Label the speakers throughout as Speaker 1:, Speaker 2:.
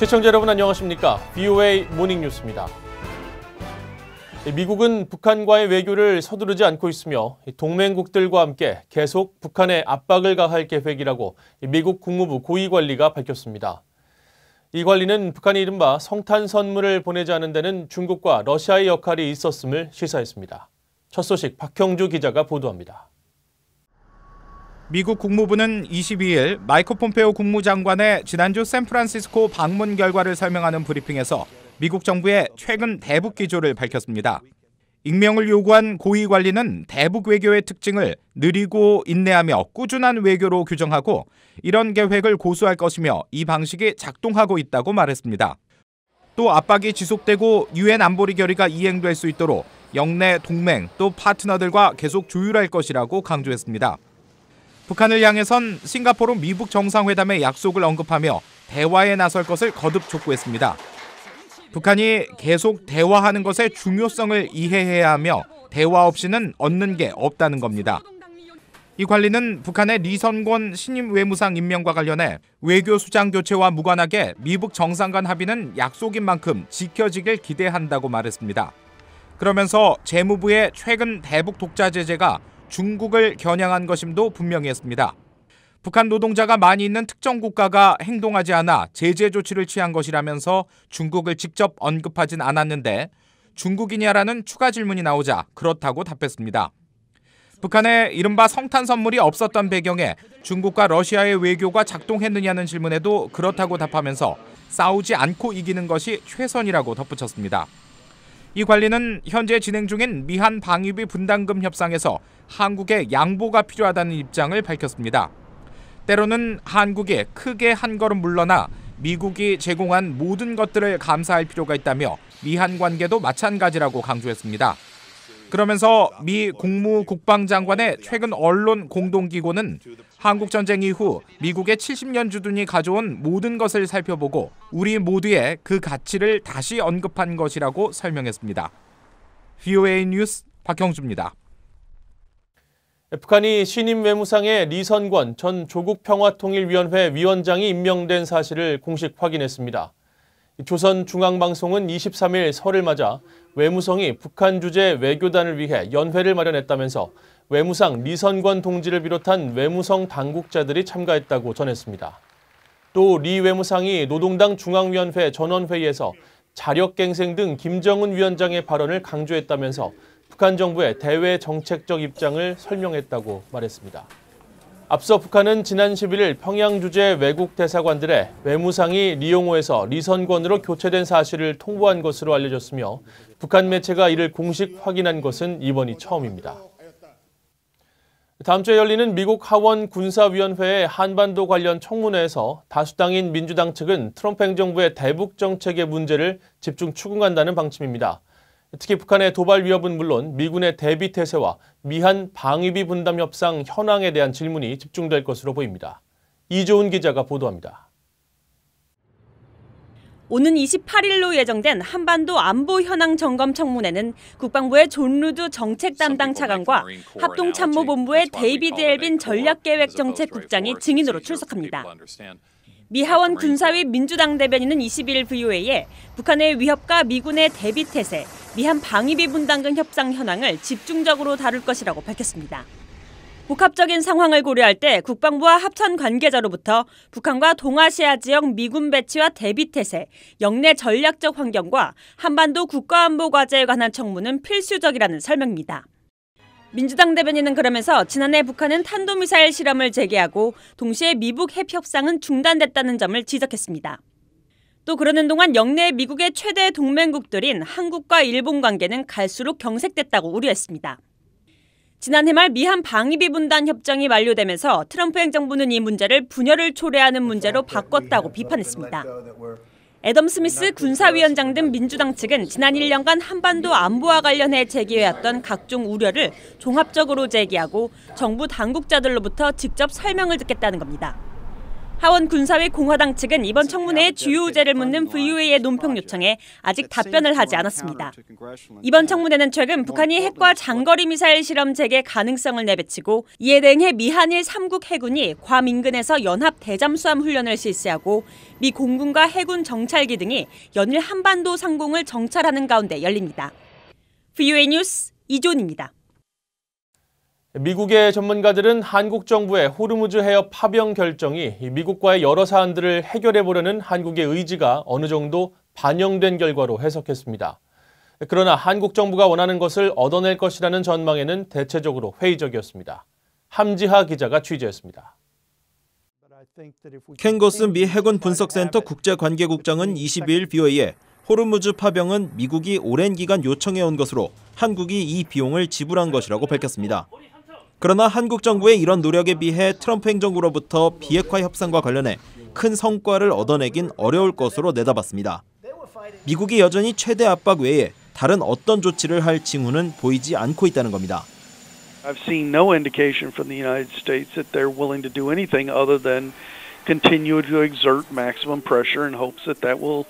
Speaker 1: 시청자 여러분 안녕하십니까? VOA 모닝뉴스입니다. 미국은 북한과의 외교를 서두르지 않고 있으며 동맹국들과 함께 계속 북한에 압박을 가할 계획이라고 미국 국무부 고위관리가 밝혔습니다. 이 관리는 북한이 이른바 성탄 선물을 보내지 않은 데는 중국과 러시아의 역할이 있었음을 시사했습니다. 첫 소식 박형주 기자가 보도합니다.
Speaker 2: 미국 국무부는 22일 마이크 폼페오 국무장관의 지난주 샌프란시스코 방문 결과를 설명하는 브리핑에서 미국 정부의 최근 대북 기조를 밝혔습니다. 익명을 요구한 고위 관리는 대북 외교의 특징을 느리고 인내하며 꾸준한 외교로 규정하고 이런 계획을 고수할 것이며 이 방식이 작동하고 있다고 말했습니다. 또 압박이 지속되고 유엔 안보리 결의가 이행될 수 있도록 영내 동맹 또 파트너들과 계속 조율할 것이라고 강조했습니다. 북한을 향해선 싱가포르 미북 정상회담의 약속을 언급하며 대화에 나설 것을 거듭 촉구했습니다. 북한이 계속 대화하는 것의 중요성을 이해해야 하며 대화 없이는 얻는 게 없다는 겁니다. 이 관리는 북한의 리선권 신임 외무상 임명과 관련해 외교 수장 교체와 무관하게 미북 정상 간 합의는 약속인 만큼 지켜지길 기대한다고 말했습니다. 그러면서 재무부의 최근 대북 독자 제재가 중국을 겨냥한 것임도 분명히 했습니다. 북한 노동자가 많이 있는 특정 국가가 행동하지 않아 제재 조치를 취한 것이라면서 중국을 직접 언급하진 않았는데 중국이냐라는 추가 질문이 나오자 그렇다고 답했습니다. 북한의 이른바 성탄 선물이 없었던 배경에 중국과 러시아의 외교가 작동했느냐는 질문에도 그렇다고 답하면서 싸우지 않고 이기는 것이 최선이라고 덧붙였습니다. 이 관리는 현재 진행 중인 미한 방위비 분담금 협상에서 한국의 양보가 필요하다는 입장을 밝혔습니다. 때로는 한국이 크게 한 걸음 물러나 미국이 제공한 모든 것들을 감사할 필요가 있다며 미한 관계도 마찬가지라고 강조했습니다. 그러면서 미 국무국방장관의 최근 언론 공동기고는 한국전쟁 이후 미국의 70년 주둔이 가져온 모든 것을 살펴보고 우리 모두의 그 가치를 다시 언급한 것이라고 설명했습니다. VOA 뉴스 박형주입니다.
Speaker 1: 북한이 신임 외무상의 리선권 전 조국평화통일위원회 위원장이 임명된 사실을 공식 확인했습니다. 조선중앙방송은 23일 설을 맞아 외무성이 북한 주재 외교단을 위해 연회를 마련했다면서 외무상 리선권 동지를 비롯한 외무성 당국자들이 참가했다고 전했습니다. 또 리 외무상이 노동당 중앙위원회 전원회의에서 자력갱생 등 김정은 위원장의 발언을 강조했다면서 북한 정부의 대외 정책적 입장을 설명했다고 말했습니다. 앞서 북한은 지난 11일 평양 주재 외국 대사관들의 외무상이 리용호에서 리선권으로 교체된 사실을 통보한 것으로 알려졌으며 북한 매체가 이를 공식 확인한 것은 이번이 처음입니다. 다음 주에 열리는 미국 하원 군사위원회의 한반도 관련 청문회에서 다수당인 민주당 측은 트럼프 행정부의 대북 정책의 문제를 집중 추궁한다는 방침입니다. 특히 북한의 도발 위협은 물론 미군의 대비 태세와 미한 방위비 분담 협상 현황에 대한 질문이 집중될 것으로 보입니다. 이조은 기자가 보도합니다.
Speaker 3: 오는 28일로 예정된 한반도 안보 현황 점검 청문회는 국방부의 존 루드 정책 담당 차관과 합동참모본부의 데이비드 엘빈 전략계획정책국장이 증인으로 출석합니다. 미 하원 군사위 민주당 대변인은 22일 VOA에 북한의 위협과 미군의 대비 태세, 미한 방위비 분담금 협상 현황을 집중적으로 다룰 것이라고 밝혔습니다. 복합적인 상황을 고려할 때 국방부와 합천 관계자로부터 북한과 동아시아 지역 미군 배치와 대비 태세, 영내 전략적 환경과 한반도 국가안보 과제에 관한 청문은 필수적이라는 설명입니다. 민주당 대변인은 그러면서 지난해 북한은 탄도미사일 실험을 재개하고 동시에 미북 핵 협상은 중단됐다는 점을 지적했습니다. 또 그러는 동안 영내 미국의 최대 동맹국들인 한국과 일본 관계는 갈수록 경색됐다고 우려했습니다. 지난해 말 미한 방위비 분담 협정이 만료되면서 트럼프 행정부는 이 문제를 분열을 초래하는 문제로 바꿨다고 비판했습니다. 애덤 스미스 군사위원장 등 민주당 측은 지난 1년간 한반도 안보와 관련해 제기해왔던 각종 우려를 종합적으로 제기하고 정부 당국자들로부터 직접 설명을 듣겠다는 겁니다. 하원 군사위 공화당 측은 이번 청문회의 주요 의제를 묻는 VOA의 논평 요청에 아직 답변을 하지 않았습니다. 이번 청문회는 최근 북한이 핵과 장거리 미사일 실험 재개 가능성을 내비치고 이에 대응해 미한일 3국 해군이 괌 인근에서 연합 대잠수함 훈련을 실시하고 미 공군과 해군 정찰기 등이 연일 한반도 상공을 정찰하는 가운데 열립니다. VOA 뉴스 이존입니다.
Speaker 1: 미국의 전문가들은 한국 정부의 호르무즈 해협 파병 결정이 미국과의 여러 사안들을 해결해보려는 한국의 의지가 어느 정도 반영된 결과로 해석했습니다. 그러나 한국 정부가 원하는 것을 얻어낼 것이라는 전망에는 대체적으로 회의적이었습니다. 함지하 기자가 취재했습니다.
Speaker 4: 켄 거스 미 해군 분석센터 국제관계국장은 22일 BOA에 호르무즈 파병은 미국이 오랜 기간 요청해온 것으로 한국이 이 비용을 지불한 것이라고 밝혔습니다. 그러나 한국 정부의 이런 노력에 비해 트럼프 행정부로부터 비핵화 협상과 관련해 큰 성과를 얻어내긴 어려울 것으로 내다봤습니다. 미국이 여전히 최대 압박 외에 다른 어떤 조치를 할 징후는 보이지 않고 있다는 겁니다.
Speaker 5: I've seen no indication from the United States that they're willing to do anything other than continue to exert maximum pressure in hopes that that will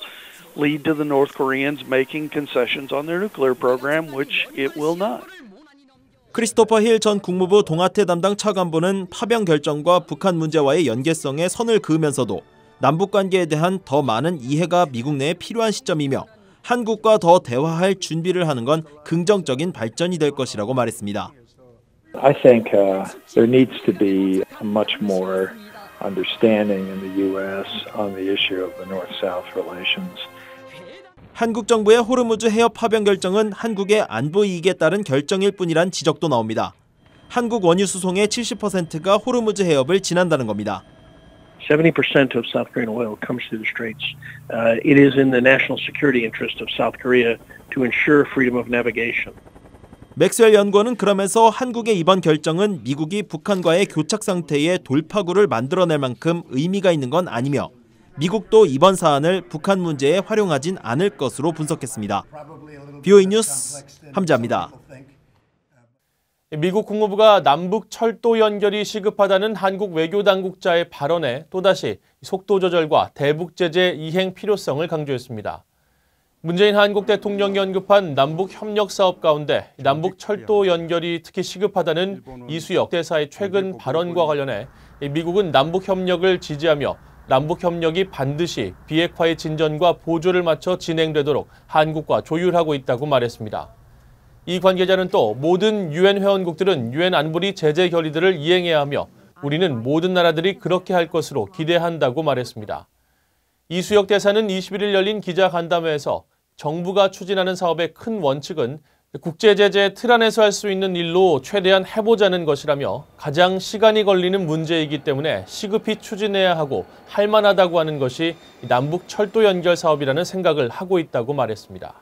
Speaker 5: lead to the North Koreans making concessions on their nuclear program, which it will not.
Speaker 4: 크리스토퍼 힐 전 국무부 동아태 담당 차관보는 파병 결정과 북한 문제와의 연계성에 선을 그으면서도 남북 관계에 대한 더 많은 이해가 미국 내에 필요한 시점이며 한국과 더 대화할 준비를 하는 건 긍정적인 발전이 될 것이라고 말했습니다.
Speaker 6: I think there needs to be much more understanding in the U.S. on the issue of the North-South relations.
Speaker 4: 한국 정부의 호르무즈 해협 파병 결정은 한국의 안보 이익에 따른 결정일 뿐이란 지적도 나옵니다. 한국 원유 수송의 70%가 호르무즈 해협을 지난다는 겁니다.
Speaker 7: 70% of South Korean oil comes through the straits. It is in the national security interest of South Korea to ensure freedom of navigation.
Speaker 4: 맥스웰 연구원은 그러면서 한국의 이번 결정은 미국이 북한과의 교착 상태의 돌파구를 만들어낼 만큼 의미가 있는 건 아니며 미국도 이번 사안을 북한 문제에 활용하진 않을 것으로 분석했습니다. BOA 뉴스 함지아입니다.
Speaker 1: 미국 국무부가 남북 철도 연결이 시급하다는 한국 외교당국자의 발언에 또다시 속도 조절과 대북 제재 이행 필요성을 강조했습니다. 문재인 한국 대통령이 언급한 남북 협력 사업 가운데 남북 철도 연결이 특히 시급하다는 이수혁 대사의 최근 발언과 관련해 미국은 남북 협력을 지지하며 남북 협력이 반드시 비핵화의 진전과 보조를 맞춰 진행되도록 한국과 조율하고 있다고 말했습니다. 이 관계자는 또 모든 유엔 회원국들은 유엔 안보리 제재 결의들을 이행해야 하며 우리는 모든 나라들이 그렇게 할 것으로 기대한다고 말했습니다. 이수혁 대사는 21일 열린 기자간담회에서 정부가 추진하는 사업의 큰 원칙은 국제제재 틀 안에서 할 수 있는 일로 최대한 해보자는 것이라며 가장 시간이 걸리는 문제이기 때문에 시급히 추진해야 하고 할 만하다고 하는 것이 남북 철도 연결 사업이라는 생각을 하고 있다고 말했습니다.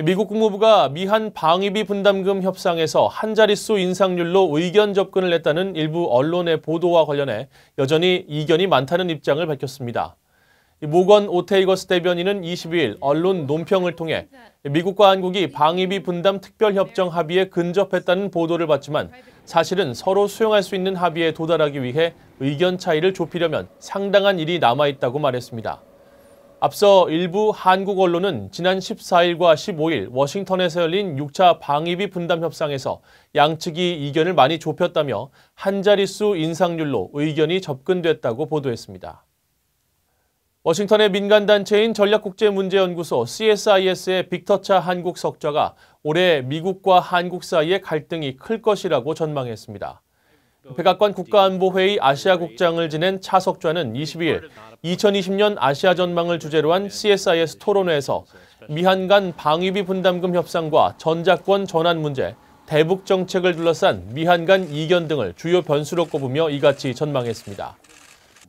Speaker 1: 미국 국무부가 미한 방위비 분담금 협상에서 한 자릿수 인상률로 의견 접근을 했다는 일부 언론의 보도와 관련해 여전히 이견이 많다는 입장을 밝혔습니다. 모건 오테이거스 대변인은 22일 언론 논평을 통해 미국과 한국이 방위비 분담 특별협정 합의에 근접했다는 보도를 봤지만 사실은 서로 수용할 수 있는 합의에 도달하기 위해 의견 차이를 좁히려면 상당한 일이 남아있다고 말했습니다. 앞서 일부 한국 언론은 지난 14일과 15일 워싱턴에서 열린 6차 방위비 분담 협상에서 양측이 이견을 많이 좁혔다며 한 자릿수 인상률로 의견이 접근됐다고 보도했습니다. 워싱턴의 민간단체인 전략국제문제연구소 CSIS의 빅터차 한국 석좌가 올해 미국과 한국 사이의 갈등이 클 것이라고 전망했습니다. 백악관 국가안보회의 아시아국장을 지낸 차 석좌는 22일 2020년 아시아 전망을 주제로 한 CSIS 토론회에서 미한 간 방위비 분담금 협상과 전자권 전환 문제, 대북 정책을 둘러싼 미한 간 이견 등을 주요 변수로 꼽으며 이같이 전망했습니다.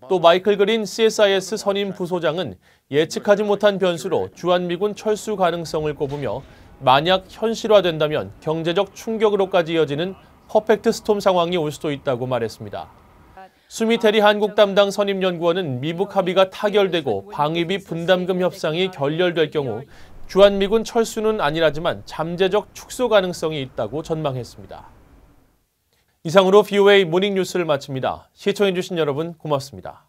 Speaker 1: 또 마이클 그린 CSIS 선임 부소장은 예측하지 못한 변수로 주한미군 철수 가능성을 꼽으며 만약 현실화된다면 경제적 충격으로까지 이어지는 퍼펙트 스톰 상황이 올 수도 있다고 말했습니다. 수미테리 한국 담당 선임연구원은 미북 합의가 타결되고 방위비 분담금 협상이 결렬될 경우 주한미군 철수는 아니라지만 잠재적 축소 가능성이 있다고 전망했습니다. 이상으로 VOA 모닝뉴스를 마칩니다. 시청해주신 여러분 고맙습니다.